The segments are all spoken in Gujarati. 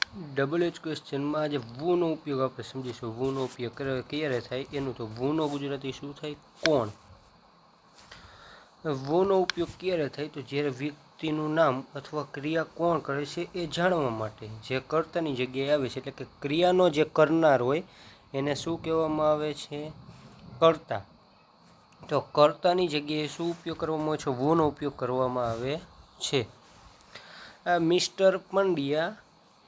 ડબલ એચ ક્વેશ્ચનમાં આજે વુનો ઉપયોગ આપણે સમજીશું. વુનો ઉપયોગ ક્યારે થાય એનું. તો વુનો ગુજરાતી શું થાય? કોણ. વુનો ઉપયોગ ક્યારે થાય? તો જ્યારે વ્યક્તિનું નામ અથવા ક્રિયા કોણ કરે છે એ જાણવા માટે. જે કર્તાની જગ્યાએ આવે છે, એટલે કે ક્રિયાનો જે કરનાર હોય એને શું કહેવામાં આવે છે? કર્તા. તો કર્તાની જગ્યાએ શું ઉપયોગ કરવામાં આવે છે? વુનો ઉપયોગ કરવામાં આવે છે. Mister Pandya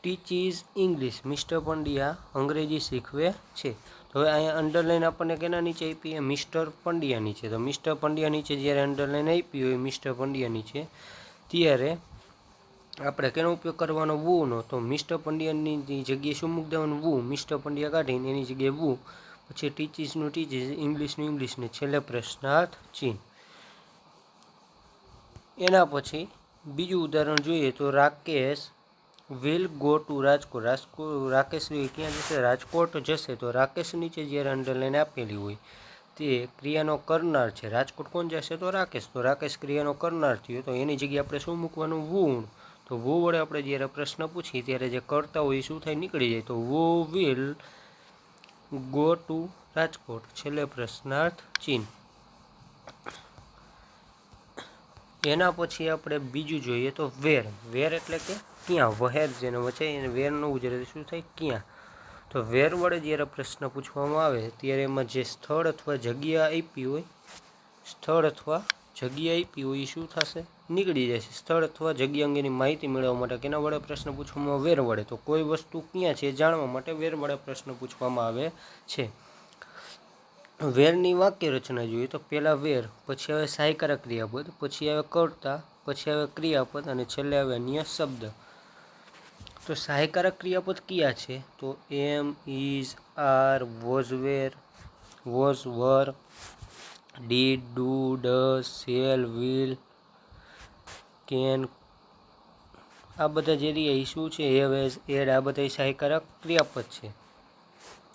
teaches English. Mister Pandya અંગ્રેજી શીખવે છે. તો હવે અહીંયા અંડરલાઈન આપણને કેના નીચે આપી? મિસ્ટર પંડ્યા નીચે. તો મિસ્ટર પંડ્યા નીચે જ્યારે અંડરલાઈન આપી હોય મિસ્ટર પંડ્યા નીચે, ત્યારે આપણે કેનો ઉપયોગ કરવાનો? વુનો. તો મિસ્ટર પંડ્યાની જગ્યાએ શું મૂકી દેવાનું? વુ. મિસ્ટર પંડ્યા કાઢીને એની જગ્યાએ વુ. પછી ટીચીસનું ટીચીસ, ઇંગ્લિશનું ઇંગ્લિશ ને છેલ્લે પ્રશ્નાર્થ ચિહ્ન. એના પછી બીજું ઉદાહરણ જોઈએ તો Rakesh will go to Rajkot. Rakesh ક્યાં જશે? રાજકોટ જશે. તો રાકેશ નીચે જ્યારે અંડરલાઈન આપેલી હોય તે ક્રિયાનો કરનાર છે. રાજકોટ કોણ જશે? તો રાકેશ. તો રાકેશ ક્રિયાનો કરનાર થયો, તો એની જગ્યાએ આપણે શું મૂકવાનું? વુ. તો વુ વડે આપણે જ્યારે પ્રશ્ન પૂછીએ ત્યારે જે કરતા હોય એ શું થાય? નીકળી જાય. તો who will go to Rajkot. છેલ્લે પ્રશ્નાર્થ ચિહ્ન. એના પછી આપણે બીજું જોઈએ તો વેર. વેર એટલે કે ક્યાં. વહેર જેને વચે એને વેરનું ગુજરાતી શું થાય? ક્યાં. તો વેર વડે જ્યારે પ્રશ્ન પૂછવામાં આવે ત્યારે એમાં જે સ્થળ અથવા જગ્યા આપી હોય, સ્થળ અથવા જગ્યા આપી હોય એ શું થશે? નીકળી જશે. સ્થળ અથવા જગ્યા અંગેની માહિતી મેળવવા માટે કેના વડે પ્રશ્ન પૂછવામાં? વેર વડે. તો કોઈ વસ્તુ ક્યાં છે એ જાણવા માટે વેર વડે પ્રશ્ન પૂછવામાં આવે છે. વેરની વાક્ય રચના જોઈએ તો પહેલાં વેર, પછી આવે સહાયકારક ક્રિયાપદ, પછી આવે કર્તા, પછી આવે ક્રિયાપદ અને છેલ્લે આવે અન્ય શબ્દ. તો સહાયકારક ક્રિયાપદ કયા છે? તો am, is, are, was, were, was, were, did, do, does, shall, will, can. આ બધા જે રહ્યા એ શું છે? Have, has, had. આ બધા સહાયકારક ક્રિયાપદ છે.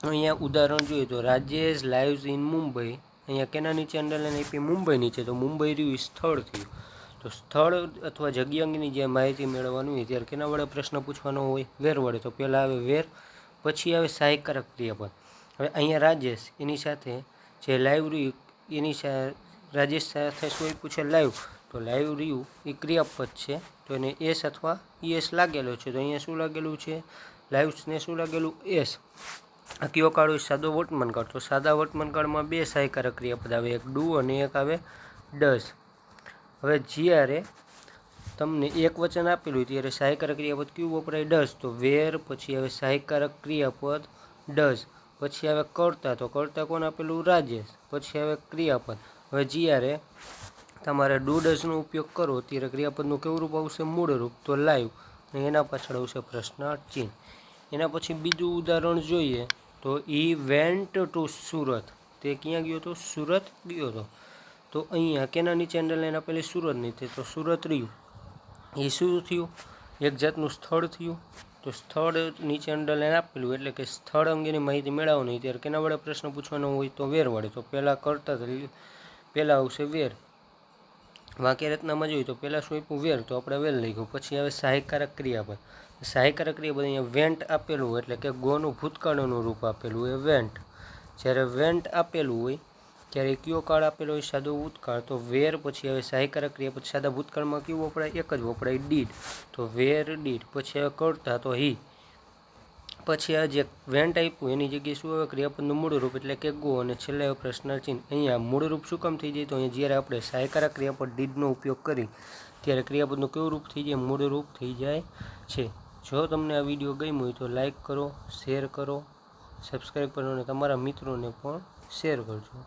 અહીંયા ઉદાહરણ જોઈએ તો રાજેશ લાઇવ્સ ઇન મુંબઈ. અહીંયા કેના નીચે અંડરલાઈન આપી? મુંબઈ નીચે. તો મુંબઈ રહ્યું સ્થળ થયું. તો સ્થળ અથવા જગ્યા અંગેની જે માહિતી મેળવવાની હોય ત્યારે કેના વડે પ્રશ્ન પૂછવાનો હોય? વેર વડે. તો પહેલાં આવે વેર, પછી આવે સહાયકારક ક્રિયાપદ. હવે અહીંયા રાજેશ એની સાથે જે લાઈવ રહ્યું એની રાજેશ સાથે શું પૂછે? લાઈવ. તો લાઈવ રહ્યું એ ક્રિયાપદ છે, તો એને એસ અથવા ઈએસ લાગેલો છે. તો અહીંયા શું લાગેલું છે? લાઈવ્સને શું લાગેલું? એસ. આ કયો કાળ હોય? સાદો વર્તમાન કાળ. તો સાદા વર્તમાન કાળમાં બે સહાયકારક ક્રિયાપદ આવે, એક ડુ અને એક આવે ડઝ. હવે જ્યારે તમને એક વચન આપેલું હોય ત્યારે સહાયકારક ક્રિયાપદ કયું વપરાય? ડઝ. તો વેર, પછી આવે સહાયકારક ક્રિયાપદ ડઝ, પછી આવે કર્તા. તો કર્તા કોણ આપેલું? રાજેશ. પછી આવે ક્રિયાપદ. હવે જ્યારે તમારે ડુ ડઝનો ઉપયોગ કરો ત્યારે ક્રિયાપદનું કેવું રૂપ આવશે? મૂળ રૂપ. તો લાઈવ. અને એના પાછળ આવશે પ્રશ્નાર્થ ચિહ્ન. એના પછી બીજું ઉદાહરણ જોઈએ તો ઈ વેન્ટ ટુ સુરત. તે ક્યાં ગયો હતો? સુરત ગયો હતો. તો અહીંયા કેના નીચે અંડરલાઈન આપેલી? સુરત નીચે. તો સુરત રહ્યું એ શું થયું? એક જાતનું સ્થળ થયું. તો સ્થળ નીચે અંડરલાઈન આપેલું એટલે કે સ્થળ અંગેની માહિતી મેળવવાની હોય ત્યારે કેના વડે પ્રશ્ન પૂછવાનો હોય? તો વેર વડે. તો પહેલાં કરતા પહેલાં આવશે વેર. વાક્ય રચનામાં જોઈએ તો પહેલાં શું આપ્યું? વેર. તો આપણે વેર લખ્યું. પછી આવે સહાયકારક ક્રિયાપદ. સહાયકારક ક્રિયાપદ અહીંયા વેન્ટ આપેલું હોય એટલે કે ગોનું ભૂતકાળનું રૂપ આપેલું હોય વેન્ટ. જ્યારે વેન્ટ આપેલું હોય ત્યારે કયો કાળ આપેલો હોય? સાદો ભૂતકાળ. તો વેર, પછી હવે સહાયકારક ક્રિયાપદ સાદા ભૂતકાળમાં કયું વપરાય? એક જ વપરાય, ડીડ. તો વેર, ડીડ. પછી હવે કરતા તો હી. પછી આ જે વેન્ટ આપ્યું એની જગ્યાએ શું આવે? ક્રિયાપદનું મૂળ રૂપ એટલે કે ગો અને છેલ્લે પ્રશ્નાર્થ ચિહ્ન. અહીંયા મૂળ રૂપ શું કામ થઈ જાય? તો અહીંયા જ્યારે આપણે સહાયકારક ક્રિયાપદ ડીડનો ઉપયોગ કરી ત્યારે ક્રિયાપદનું કેવું રૂપ થઈ જાય? મૂળ રૂપ થઈ જાય છે. જો તમને આ વિડીયો ગમ્યો હોય તો લાઈક કરો, શેર કરો, સબસ્ક્રાઈબ કરો અને તમારા મિત્રોને પણ શેર કરજો.